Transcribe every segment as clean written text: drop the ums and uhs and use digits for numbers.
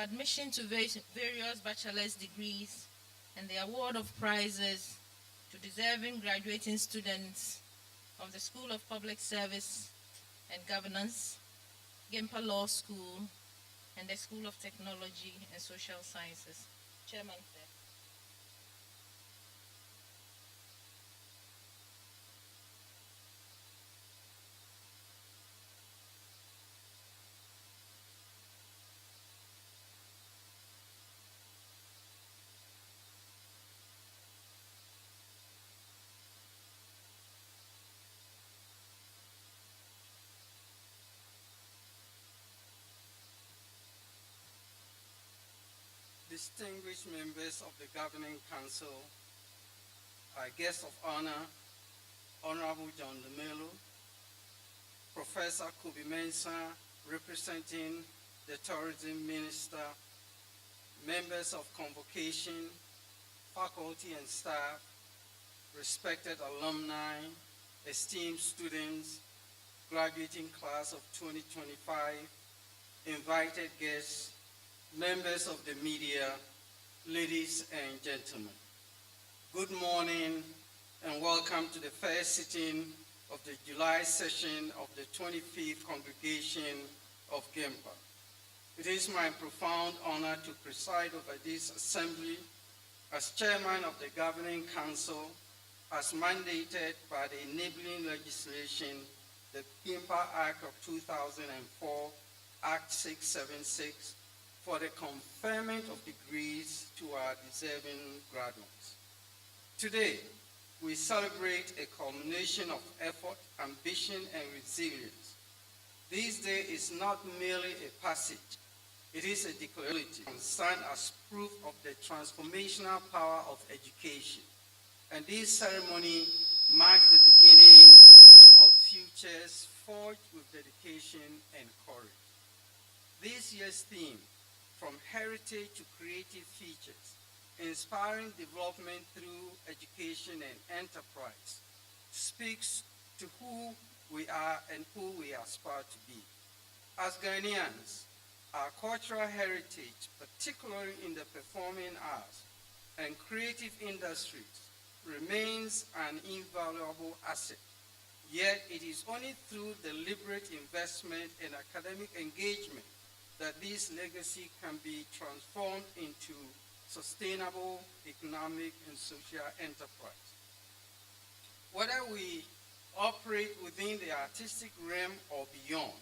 admission to various bachelor's degrees and the award of prizes to deserving graduating students of the School of Public Service and Governance, Gimpa Law School, and the School of Technology and Social Sciences. Chairman, sir. Distinguished members of the Governing Council, our guest of honor, Honorable John Dumelo, Professor Kubi Mensah, representing the Tourism Minister, members of convocation, faculty and staff, respected alumni, esteemed students, graduating class of 2025, invited guests, members of the media, ladies and gentlemen. Good morning and welcome to the first sitting of the July session of the 25th Congregation of Gimpa. It is my profound honor to preside over this assembly as chairman of the Governing Council as mandated by the enabling legislation, the Gimpa Act of 2004, Act 676, for the conferment of degrees to our deserving graduates. Today, we celebrate a culmination of effort, ambition, and resilience. This day is not merely a passage, it is a declaration and stand as proof of the transformational power of education. And this ceremony marks the beginning of futures forged with dedication and courage. This year's theme, From Heritage to Creative Features, Inspiring Development Through Education and Enterprise, speaks to who we are and who we aspire to be. As Ghanaians, our cultural heritage, particularly in the performing arts and creative industries, remains an invaluable asset. Yet it is only through deliberate investment and academic engagement that this legacy can be transformed into sustainable economic and social enterprise. Whether we operate within the artistic realm or beyond,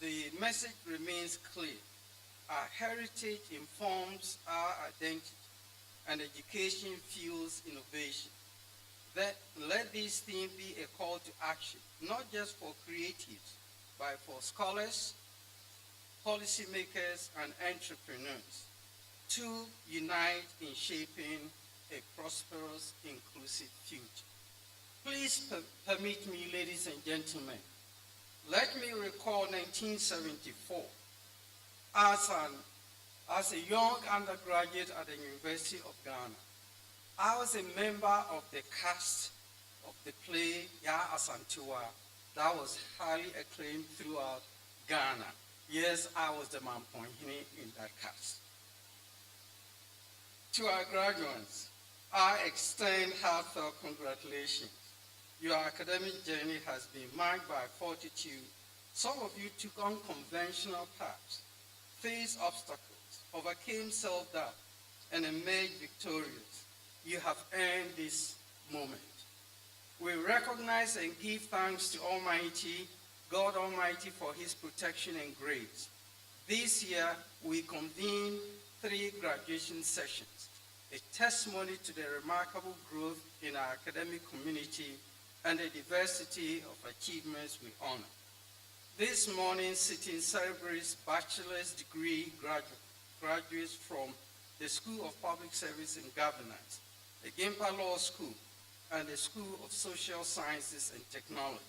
the message remains clear. Our heritage informs our identity, and education fuels innovation. Let this theme be a call to action, not just for creatives, but for scholars, policymakers, and entrepreneurs to unite in shaping a prosperous, inclusive future. Please permit me, ladies and gentlemen, let me recall 1974. As a young undergraduate at the University of Ghana, I was a member of the cast of the play Ya Asantewaa that was highly acclaimed throughout Ghana. Yes, I was the Mampohene in that cast. To our graduates, I extend heartfelt congratulations. Your academic journey has been marked by fortitude. Some of you took unconventional paths, faced obstacles, overcame self-doubt, and emerged victorious. You have earned this moment. We recognize and give thanks to Almighty, God Almighty, for his protection and grace. This year, we convene 3 graduation sessions, a testimony to the remarkable growth in our academic community and the diversity of achievements we honor. This morning's sitting celebrates bachelor's degree graduates from the School of Public Service and Governance, the Gimpa Law School, and the School of Social Sciences and Technology.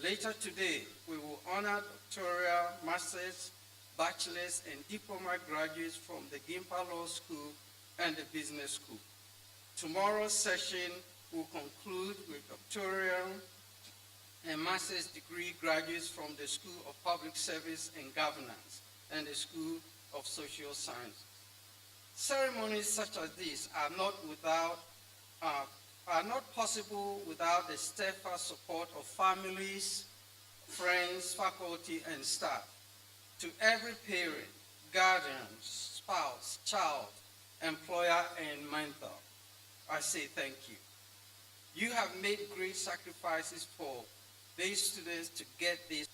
Later today, we will honor doctoral, master's, bachelor's, and diploma graduates from the Gimpa Law School and the Business School. Tomorrow's session will conclude with doctoral and master's degree graduates from the School of Public Service and Governance and the School of Social Sciences. Ceremonies such as these are not possible without the steadfast support of families, friends, faculty, and staff. To every parent, guardian, spouse, child, employer, and mentor, I say thank you. You have made great sacrifices for these students to get this.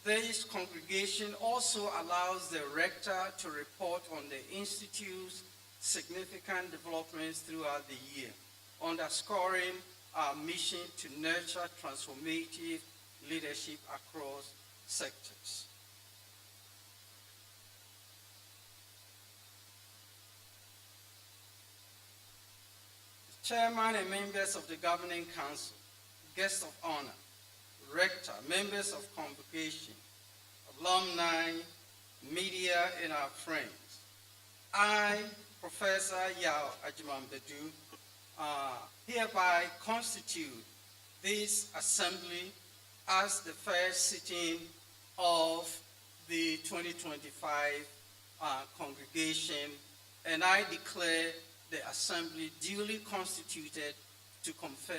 This congregation also allows the rector to report on the Institute's significant developments throughout the year, underscoring our mission to nurture transformative leadership across sectors. Chairman and members of the Governing Council, guests of honor, rector, members of congregation, alumni, media, and our friends. I, Professor Yao Ajimambedu, hereby constitute this assembly as the first sitting of the 2025 congregation, and I declare the assembly duly constituted to confer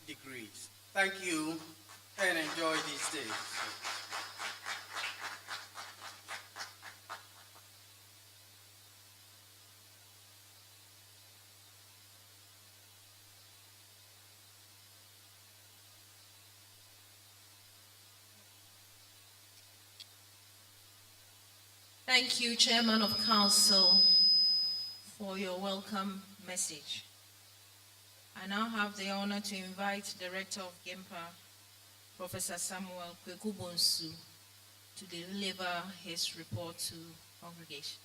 degrees. Thank you and enjoy these days. Thank you, Chairman of Council, for your welcome message. I now have the honor to invite Director of GIMPA, Professor Samuel Kwekubonsu, to deliver his report to congregation.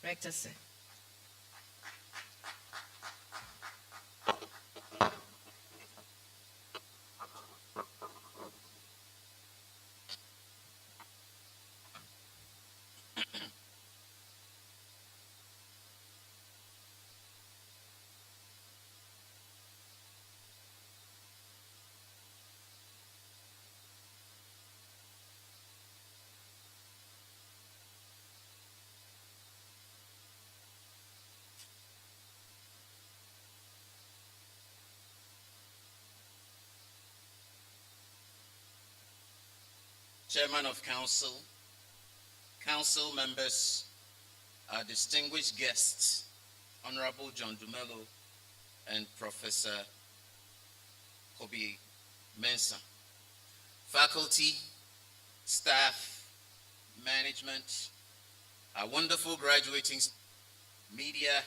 Rector, sir. Chairman of Council, Council members, our distinguished guests, Honorable John Dumelo and Professor Kobe Mensah, faculty, staff, management, our wonderful graduating media,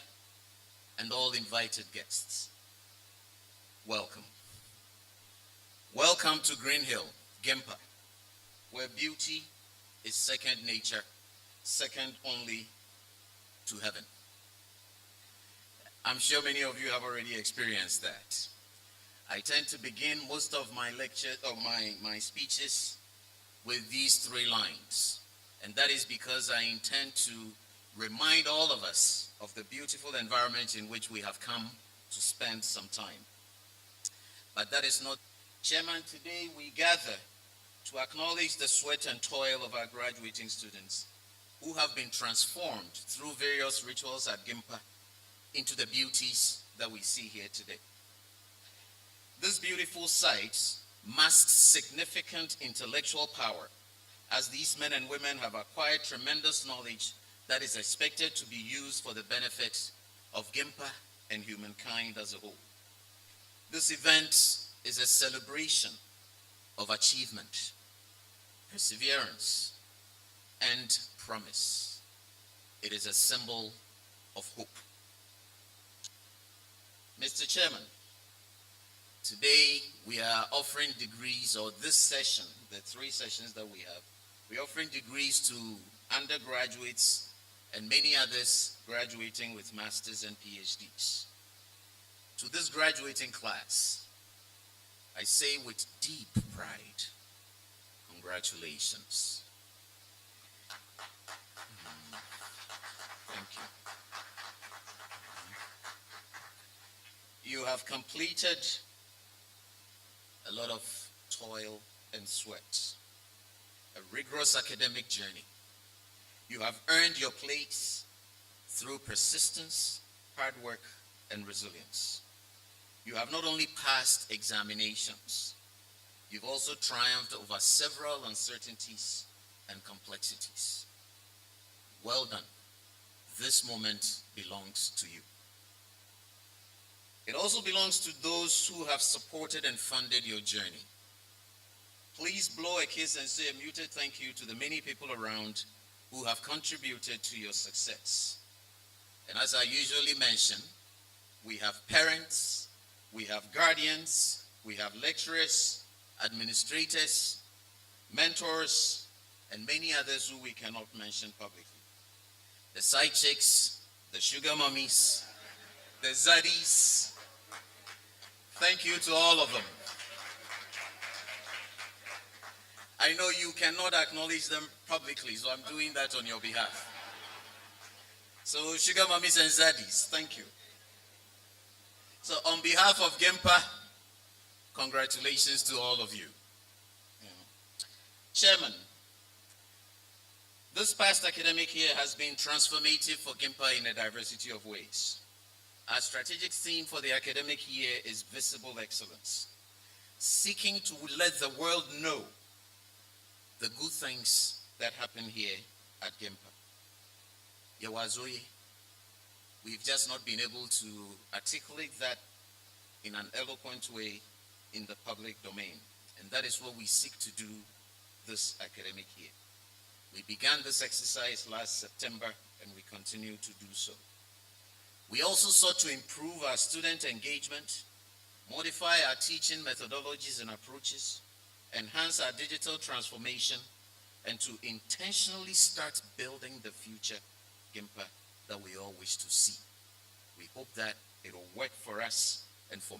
and all invited guests. Welcome. Welcome to Green Hill, GIMPA, where beauty is second nature, second only to heaven. I'm sure many of you have already experienced that. I tend to begin most of my lectures or my speeches with these three lines. And that is because I intend to remind all of us of the beautiful environment in which we have come to spend some time. But that is not, Chairman, today we gather to acknowledge the sweat and toil of our graduating students who have been transformed through various rituals at GIMPA into the beauties that we see here today. This beautiful site masks significant intellectual power, as these men and women have acquired tremendous knowledge that is expected to be used for the benefit of GIMPA and humankind as a whole. This event is a celebration of achievement, perseverance, and promise. It is a symbol of hope. Mr. Chairman, today we are offering degrees, or this session, the three sessions that we have, we're offering degrees to undergraduates and many others graduating with masters and PhDs. To this graduating class, I say with deep pride, congratulations. Thank you. You have completed a lot of toil and sweat, a rigorous academic journey, You have earned your place through persistence, hard work, and resilience. You have not only passed examinations, you've also triumphed over several uncertainties and complexities. Well done. This moment belongs to you. It also belongs to those who have supported and funded your journey. Please blow a kiss and say a muted thank you to the many people around who have contributed to your success. And as I usually mention, we have parents, we have guardians, we have lecturers, administrators, mentors, and many others who we cannot mention publicly. The side chicks, the sugar mummies, the zaddies. Thank you to all of them. I know you cannot acknowledge them publicly, so I'm doing that on your behalf. So, sugar mummies and zaddies, thank you. So, on behalf of GIMPA, congratulations to all of you. Chairman, this past academic year has been transformative for GIMPA in a diversity of ways. Our strategic theme for the academic year is visible excellence, seeking to let the world know the good things that happen here at GIMPA. Yawazoye, we've just not been able to articulate that in an eloquent way in the public domain, and that is what we seek to do this academic year. We began this exercise last September, and we continue to do so. We also sought to improve our student engagement, modify our teaching methodologies and approaches, enhance our digital transformation, and to intentionally start building the future GIMPA that we all wish to see. We hope that it will work for us and for